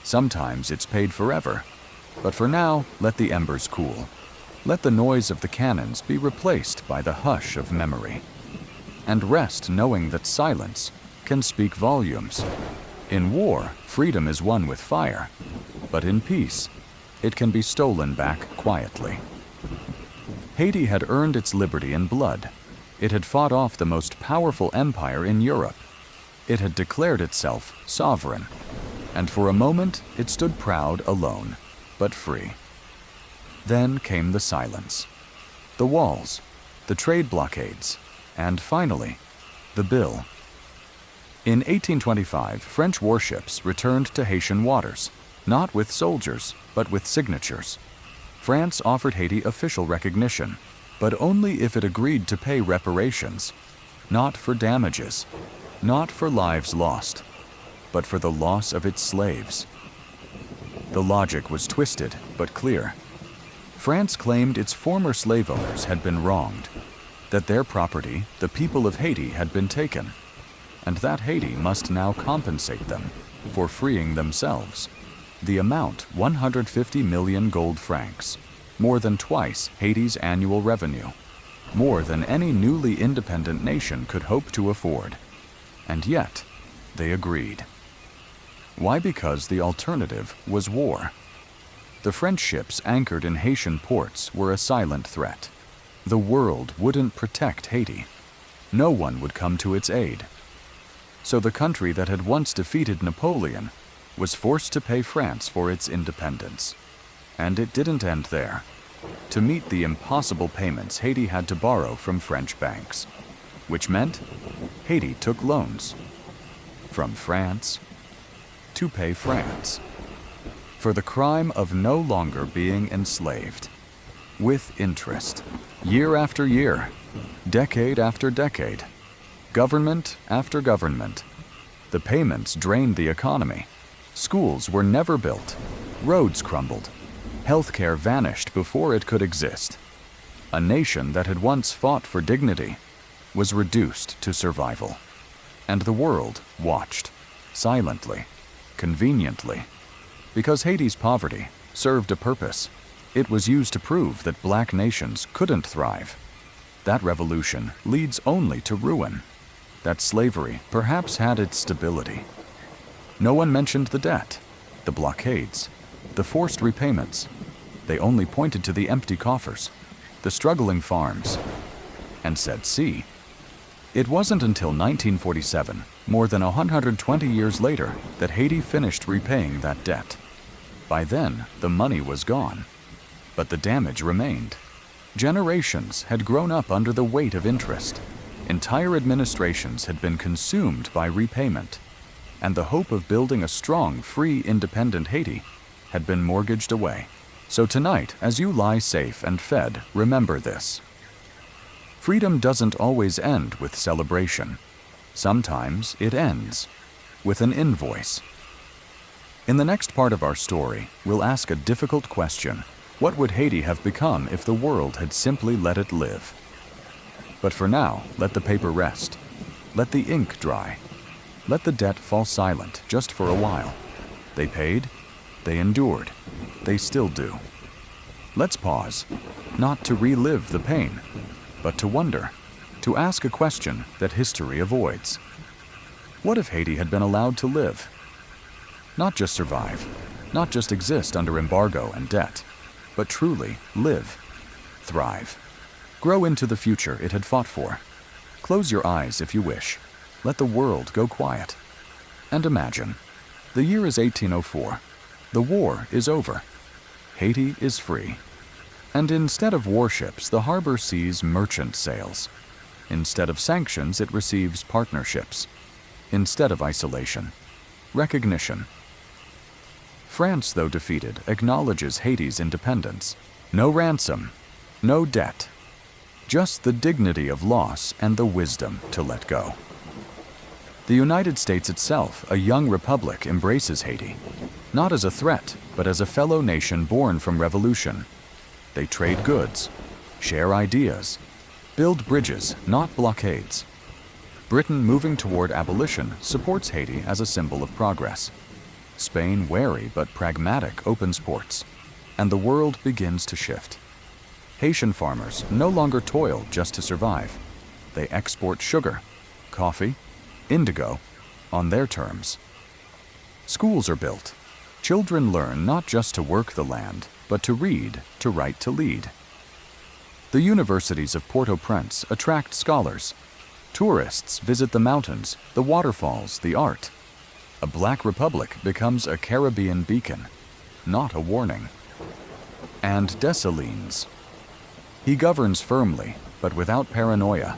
Sometimes it's paid forever. But for now, let the embers cool. Let the noise of the cannons be replaced by the hush of memory. And rest knowing that silence can speak volumes. In war, freedom is won with fire. But in peace, it can be stolen back quietly. Haiti had earned its liberty in blood. It had fought off the most powerful empire in Europe. It had declared itself sovereign. And for a moment, it stood proud alone, but free. Then came the silence. The walls, the trade blockades, and finally, the bill. In 1825, French warships returned to Haitian waters, not with soldiers, but with signatures. France offered Haiti official recognition, but only if it agreed to pay reparations, not for damages, not for lives lost, but for the loss of its slaves. The logic was twisted, but clear. France claimed its former slave owners had been wronged, that their property, the people of Haiti, had been taken, and that Haiti must now compensate them for freeing themselves. The amount, 150 million gold francs, more than twice Haiti's annual revenue, more than any newly independent nation could hope to afford. And yet, they agreed. Why? Because the alternative was war. The French ships anchored in Haitian ports were a silent threat. The world wouldn't protect Haiti. No one would come to its aid. So the country that had once defeated Napoleon was forced to pay France for its independence. And it didn't end there. To meet the impossible payments, Haiti had to borrow from French banks, which meant Haiti took loans from France to pay France for the crime of no longer being enslaved, with interest, year after year, decade after decade, government after government. The payments drained the economy. Schools were never built, roads crumbled, healthcare vanished before it could exist. A nation that had once fought for dignity was reduced to survival. And the world watched, silently, conveniently. Because Haiti's poverty served a purpose. It was used to prove that black nations couldn't thrive. That revolution leads only to ruin. That slavery perhaps had its stability. No one mentioned the debt, the blockades, the forced repayments. They only pointed to the empty coffers, the struggling farms, and said, "See." It wasn't until 1947, more than 120 years later, that Haiti finished repaying that debt. By then, the money was gone, but the damage remained. Generations had grown up under the weight of interest. Entire administrations had been consumed by repayment, and the hope of building a strong, free, independent Haiti had been mortgaged away. So tonight, as you lie safe and fed, remember this. Freedom doesn't always end with celebration. Sometimes it ends with an invoice. In the next part of our story, we'll ask a difficult question. What would Haiti have become if the world had simply let it live? But for now, let the paper rest. Let the ink dry. Let the debt fall silent just for a while. They paid, they endured, they still do. Let's pause, not to relive the pain, but to wonder, to ask a question that history avoids. What if Haiti had been allowed to live? Not just survive, not just exist under embargo and debt, but truly live, thrive, grow into the future it had fought for. Close your eyes if you wish. Let the world go quiet. And imagine, the year is 1804. The war is over. Haiti is free. And instead of warships, the harbor sees merchant sails. Instead of sanctions, it receives partnerships. Instead of isolation, recognition. France, though defeated, acknowledges Haiti's independence. No ransom, no debt, just the dignity of loss and the wisdom to let go. The United States itself, a young republic, embraces Haiti, not as a threat, but as a fellow nation born from revolution. They trade goods, share ideas, build bridges, not blockades. Britain, moving toward abolition, supports Haiti as a symbol of progress. Spain, wary but pragmatic, opens ports, and the world begins to shift. Haitian farmers no longer toil just to survive. They export sugar, coffee, indigo, on their terms. Schools are built. Children learn not just to work the land, but to read, to write, to lead. The universities of Port-au-Prince attract scholars. Tourists visit the mountains, the waterfalls, the art. A Black Republic becomes a Caribbean beacon, not a warning. And Dessalines. He governs firmly, but without paranoia.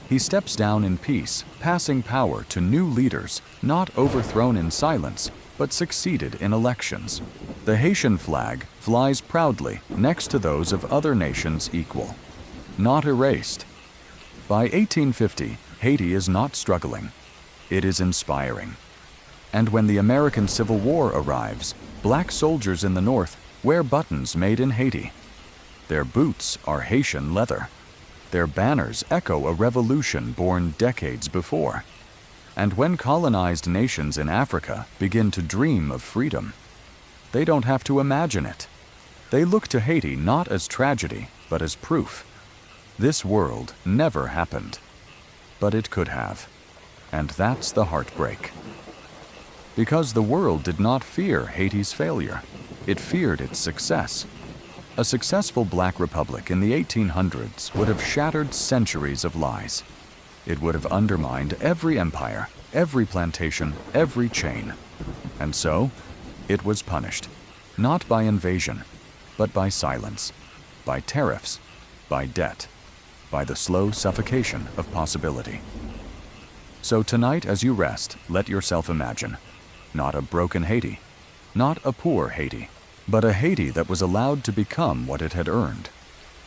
He steps down in peace, passing power to new leaders, not overthrown in silence, but succeeded in elections. The Haitian flag flies proudly next to those of other nations equal, not erased. By 1850, Haiti is not struggling. It is inspiring. And when the American Civil War arrives, Black soldiers in the North wear buttons made in Haiti. Their boots are Haitian leather. Their banners echo a revolution born decades before. And when colonized nations in Africa begin to dream of freedom, they don't have to imagine it. They look to Haiti not as tragedy, but as proof. This world never happened, but it could have. And that's the heartbreak. Because the world did not fear Haiti's failure, it feared its success. A successful Black Republic in the 1800s would have shattered centuries of lies. It would have undermined every empire, every plantation, every chain. And so, it was punished, not by invasion, but by silence, by tariffs, by debt, by the slow suffocation of possibility. So tonight as you rest, let yourself imagine, not a broken Haiti, not a poor Haiti, but a Haiti that was allowed to become what it had earned.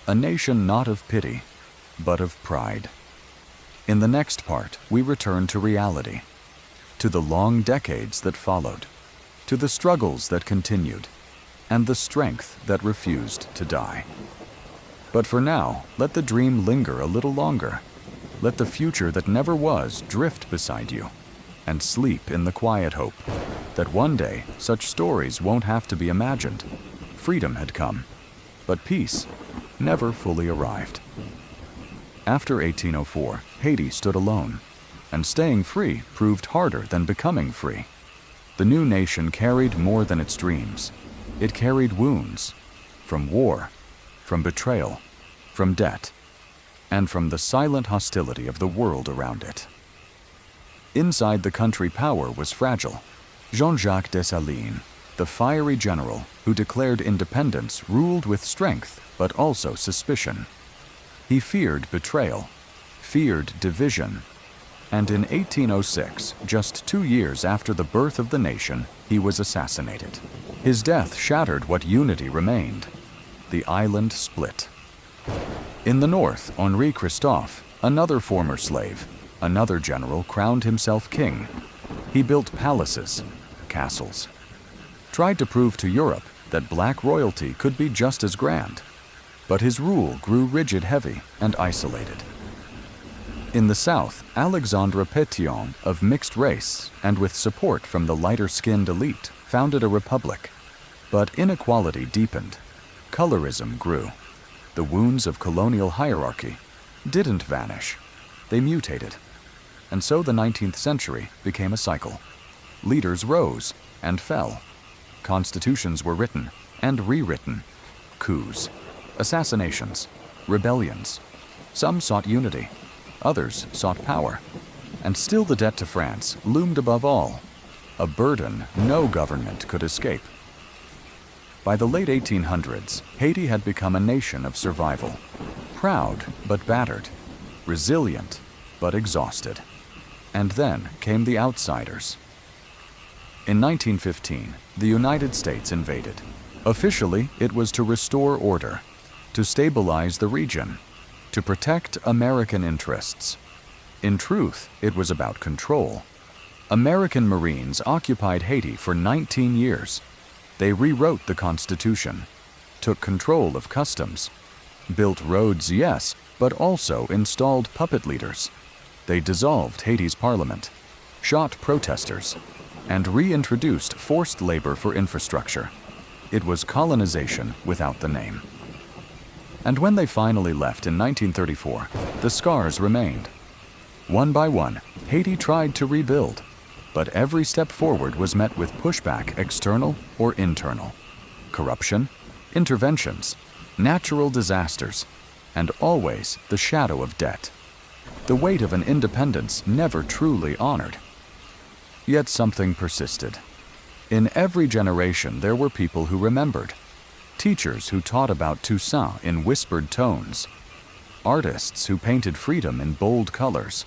A nation not of pity, but of pride. In the next part, we return to reality, to the long decades that followed, to the struggles that continued, and the strength that refused to die. But for now, let the dream linger a little longer. Let the future that never was drift beside you, and sleep in the quiet hope that one day such stories won't have to be imagined. Freedom had come, but peace never fully arrived. After 1804, Haiti stood alone, and staying free proved harder than becoming free. The new nation carried more than its dreams. It carried wounds, from war, from betrayal, from debt, and from the silent hostility of the world around it. Inside the country, power was fragile. Jean-Jacques Dessalines, the fiery general who declared independence, ruled with strength but also suspicion. He feared betrayal, feared division, and in 1806, just 2 years after the birth of the nation, he was assassinated. His death shattered what unity remained. The island split. In the north, Henri Christophe, another former slave, another general, crowned himself king. He built palaces, castles, tried to prove to Europe that Black royalty could be just as grand. But his rule grew rigid, heavy, and isolated. In the south, Alexandre Pétion, of mixed race and with support from the lighter-skinned elite, founded a republic. But inequality deepened. Colorism grew. The wounds of colonial hierarchy didn't vanish. They mutated. And so the 19th century became a cycle. Leaders rose and fell. Constitutions were written and rewritten. Coups, assassinations, rebellions. Some sought unity, others sought power. And still the debt to France loomed above all, a burden no government could escape. By the late 1800s, Haiti had become a nation of survival. Proud but battered, resilient but exhausted. And then came the outsiders. In 1915, the United States invaded. Officially, it was to restore order, to stabilize the region, to protect American interests. In truth, it was about control. American Marines occupied Haiti for 19 years. They rewrote the Constitution, took control of customs, built roads, yes, but also installed puppet leaders. They dissolved Haiti's parliament, shot protesters, and reintroduced forced labor for infrastructure. It was colonization without the name. And when they finally left in 1934, the scars remained. One by one, Haiti tried to rebuild, but every step forward was met with pushback, external or internal. Corruption, interventions, natural disasters, and always the shadow of debt. The weight of an independence never truly honored. Yet something persisted. In every generation there were people who remembered. Teachers who taught about Toussaint in whispered tones. Artists who painted freedom in bold colors.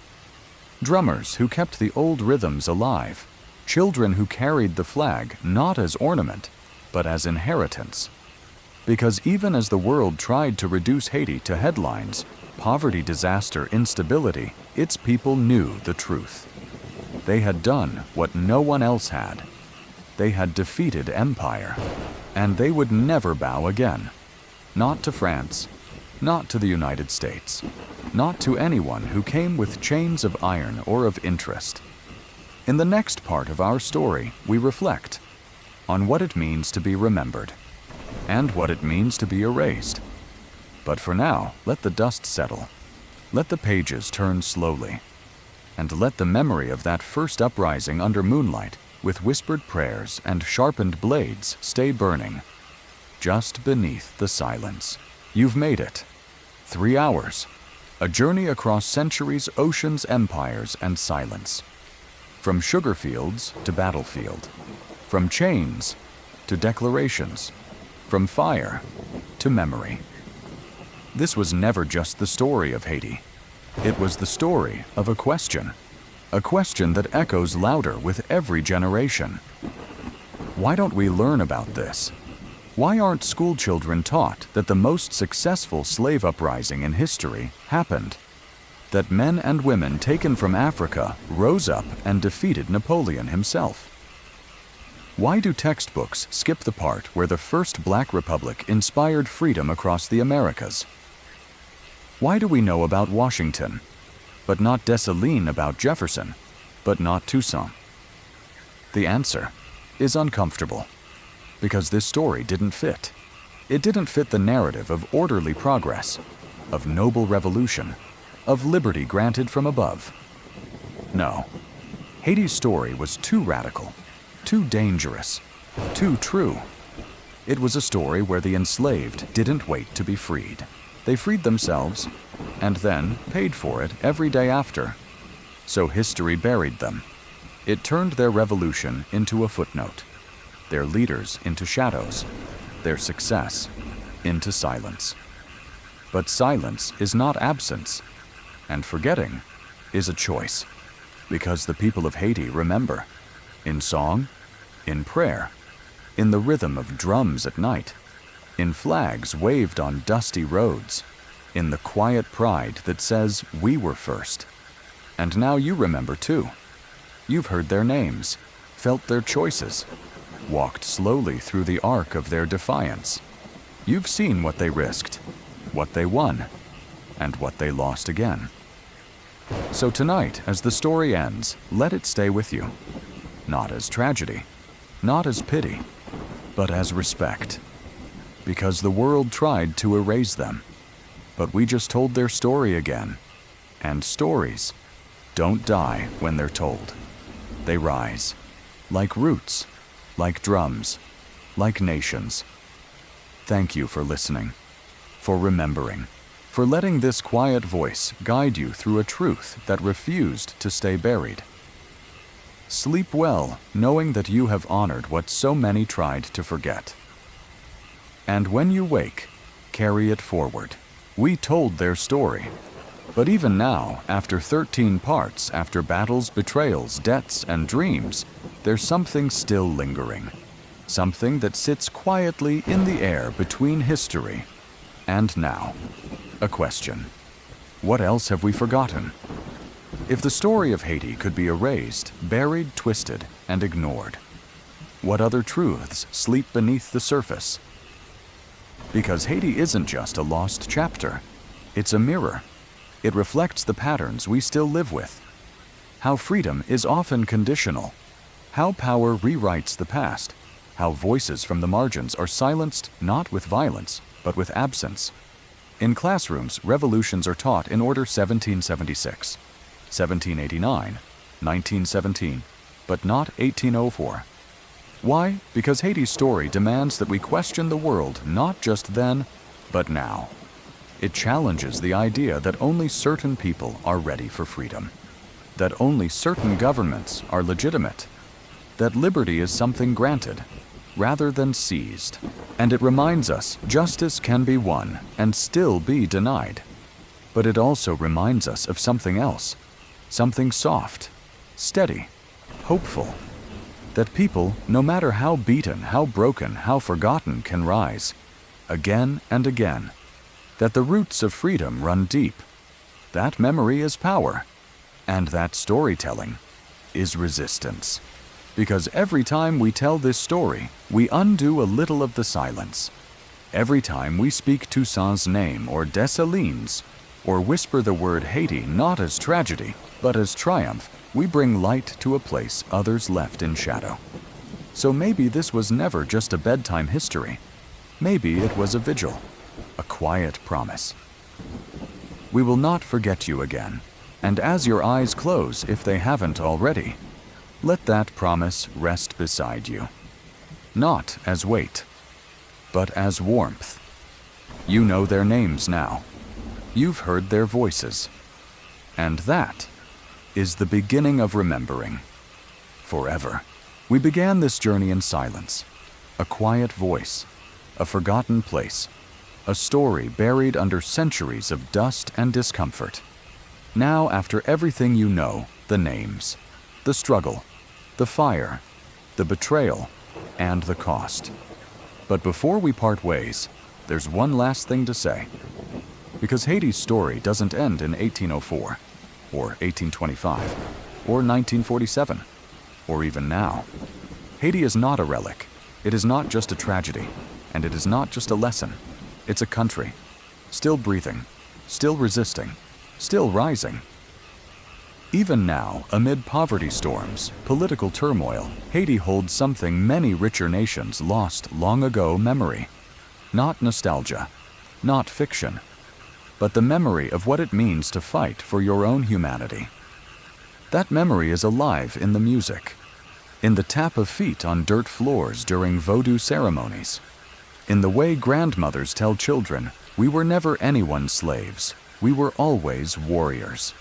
Drummers who kept the old rhythms alive. Children who carried the flag not as ornament, but as inheritance. Because even as the world tried to reduce Haiti to headlines, poverty, disaster, instability, its people knew the truth. They had done what no one else had. They had defeated empire, and they would never bow again. Not to France, not to the United States, not to anyone who came with chains of iron or of interest. In the next part of our story, we reflect on what it means to be remembered and what it means to be erased. But for now, let the dust settle. Let the pages turn slowly. And let the memory of that first uprising under moonlight, with whispered prayers and sharpened blades, stay burning. Just beneath the silence. You've made it. 3 hours. A journey across centuries, oceans, empires, and silence. From sugar fields to battlefield. From chains to declarations. From fire to memory. This was never just the story of Haiti. It was the story of a question that echoes louder with every generation. Why don't we learn about this? Why aren't school children taught that the most successful slave uprising in history happened? That men and women taken from Africa rose up and defeated Napoleon himself? Why do textbooks skip the part where the first Black Republic inspired freedom across the Americas? Why do we know about Washington, but not Dessalines, about Jefferson, but not Toussaint? The answer is uncomfortable, because this story didn't fit. It didn't fit the narrative of orderly progress, of noble revolution, of liberty granted from above. No, Haiti's story was too radical, too dangerous, too true. It was a story where the enslaved didn't wait to be freed. They freed themselves, and then paid for it every day after. So history buried them. It turned their revolution into a footnote, their leaders into shadows, their success into silence. But silence is not absence, and forgetting is a choice, because the people of Haiti remember, in song, in prayer, in the rhythm of drums at night, in flags waved on dusty roads, in the quiet pride that says we were first. And now you remember too. You've heard their names, felt their choices, walked slowly through the arc of their defiance. You've seen what they risked, what they won, and what they lost again. So tonight, as the story ends, let it stay with you. Not as tragedy, not as pity, but as respect. Because the world tried to erase them, but we just told their story again. And stories don't die when they're told. They rise, like roots, like drums, like nations. Thank you for listening, for remembering, for letting this quiet voice guide you through a truth that refused to stay buried. Sleep well, knowing that you have honored what so many tried to forget. And when you wake, carry it forward. We told their story. But even now, after 13 parts, after battles, betrayals, debts, and dreams, there's something still lingering. Something that sits quietly in the air between history and now. A question. What else have we forgotten? If the story of Haiti could be erased, buried, twisted, and ignored, what other truths sleep beneath the surface? Because Haiti isn't just a lost chapter. It's a mirror. It reflects the patterns we still live with. How freedom is often conditional. How power rewrites the past. How voices from the margins are silenced not with violence, but with absence. In classrooms, revolutions are taught in order 1776, 1789, 1917, but not 1804. Why? Because Haiti's story demands that we question the world not just then, but now. It challenges the idea that only certain people are ready for freedom, that only certain governments are legitimate, that liberty is something granted rather than seized. And it reminds us justice can be won and still be denied. But it also reminds us of something else, something soft, steady, hopeful. That people, no matter how beaten, how broken, how forgotten, can rise, again and again. That the roots of freedom run deep. That memory is power. And that storytelling is resistance. Because every time we tell this story, we undo a little of the silence. Every time we speak Toussaint's name or Dessalines, or whisper the word Haiti not as tragedy, but as triumph, we bring light to a place others left in shadow. So maybe this was never just a bedtime history. Maybe it was a vigil, a quiet promise. We will not forget you again, and as your eyes close, if they haven't already, let that promise rest beside you. Not as weight, but as warmth. You know their names now. You've heard their voices. And that is the beginning of remembering. Forever. We began this journey in silence. A quiet voice, a forgotten place, a story buried under centuries of dust and discomfort. Now, after everything you know, the names, the struggle, the fire, the betrayal, and the cost. But before we part ways, there's one last thing to say. Because Haiti's story doesn't end in 1804, or 1825, or 1947, or even now. Haiti is not a relic. It is not just a tragedy, and it is not just a lesson. It's a country, still breathing, still resisting, still rising. Even now, amid poverty storms, political turmoil, Haiti holds something many richer nations lost long ago: memory. Not nostalgia, not fiction, but the memory of what it means to fight for your own humanity. That memory is alive in the music, in the tap of feet on dirt floors during Vodou ceremonies, in the way grandmothers tell children, we were never anyone's slaves, we were always warriors.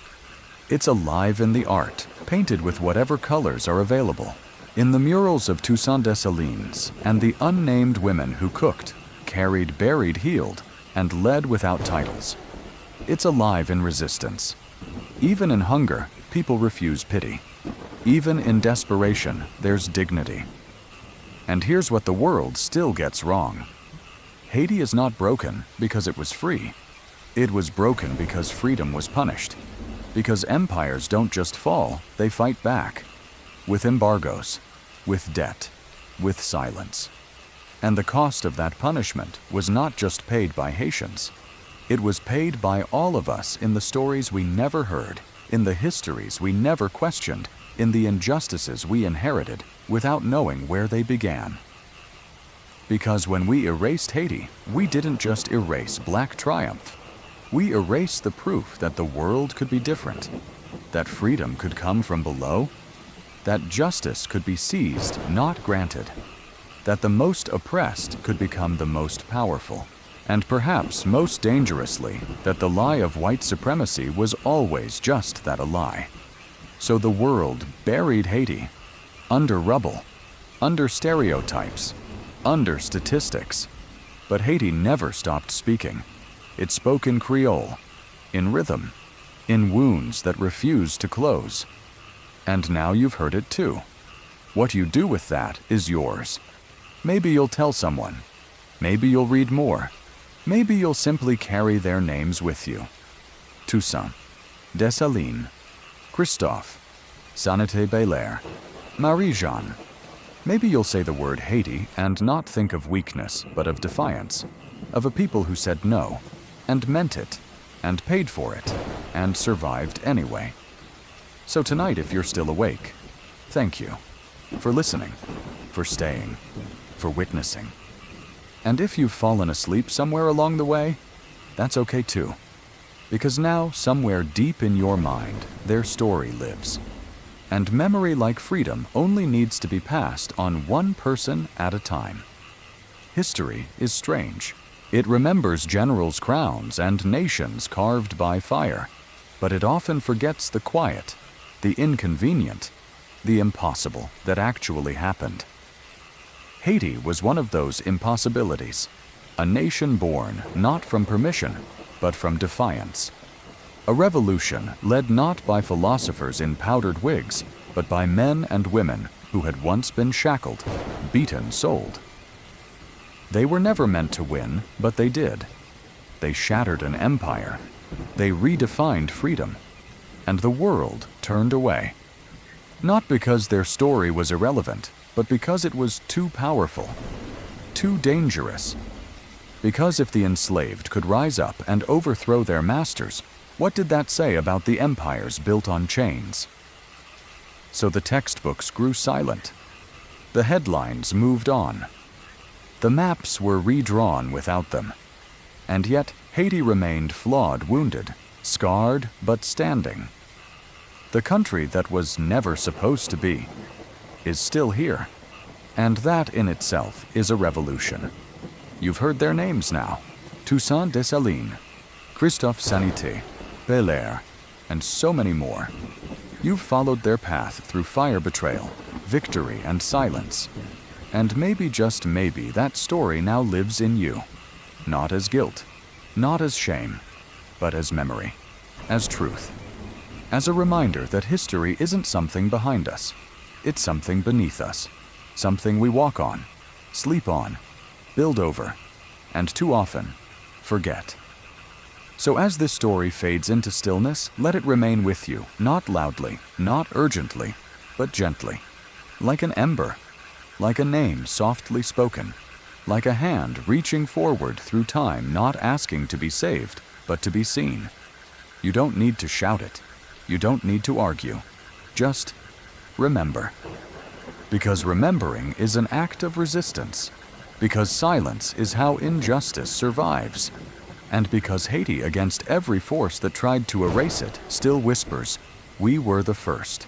It's alive in the art, painted with whatever colors are available, in the murals of Toussaint Dessalines and the unnamed women who cooked, carried buried healed, and led without titles. It's alive in resistance. Even in hunger, people refuse pity. Even in desperation, there's dignity. And here's what the world still gets wrong. Haiti is not broken because it was free. It was broken because freedom was punished. Because empires don't just fall, they fight back. With embargoes, with debt, with silence. And the cost of that punishment was not just paid by Haitians. It was paid by all of us in the stories we never heard, in the histories we never questioned, in the injustices we inherited without knowing where they began. Because when we erased Haiti, we didn't just erase Black triumph. We erased the proof that the world could be different, that freedom could come from below, that justice could be seized, not granted, that the most oppressed could become the most powerful, and perhaps most dangerously, that the lie of white supremacy was always just that, a lie. So the world buried Haiti under rubble, under stereotypes, under statistics. But Haiti never stopped speaking. It spoke in Creole, in rhythm, in wounds that refused to close. And now you've heard it too. What you do with that is yours. Maybe you'll tell someone. Maybe you'll read more. Maybe you'll simply carry their names with you. Toussaint, Dessalines, Christophe, Sanité Belair, Marie-Jeanne. Maybe you'll say the word Haiti and not think of weakness, but of defiance, of a people who said no, and meant it, and paid for it, and survived anyway. So tonight, if you're still awake, thank you for listening, for staying, for witnessing. And if you've fallen asleep somewhere along the way, that's okay too. Because now, somewhere deep in your mind, their story lives. And memory, like freedom, only needs to be passed on one person at a time. History is strange. It remembers generals' crowns and nations carved by fire, but it often forgets the quiet, the inconvenient, the impossible that actually happened. Haiti was one of those impossibilities, a nation born not from permission, but from defiance. A revolution led not by philosophers in powdered wigs, but by men and women who had once been shackled, beaten, sold. They were never meant to win, but they did. They shattered an empire. They redefined freedom. And the world turned away. Not because their story was irrelevant, but because it was too powerful, too dangerous. Because if the enslaved could rise up and overthrow their masters, what did that say about the empires built on chains? So the textbooks grew silent. The headlines moved on. The maps were redrawn without them. And yet, Haiti remained flawed, wounded, scarred, but standing. The country that was never supposed to be is still here. And that in itself is a revolution. You've heard their names now. Toussaint Dessalines, Christophe Sanité, Belair, and so many more. You've followed their path through fire, betrayal, victory, and silence. And maybe, just maybe, that story now lives in you. Not as guilt, not as shame, but as memory, as truth. As a reminder that history isn't something behind us. It's something beneath us. Something we walk on, sleep on, build over, and too often, forget. So as this story fades into stillness, let it remain with you, not loudly, not urgently, but gently. Like an ember, like a name softly spoken, like a hand reaching forward through time, not asking to be saved, but to be seen. You don't need to shout it. You don't need to argue. Just remember. Because remembering is an act of resistance. Because silence is how injustice survives. And because Haiti, against every force that tried to erase it, still whispers, "We were the first."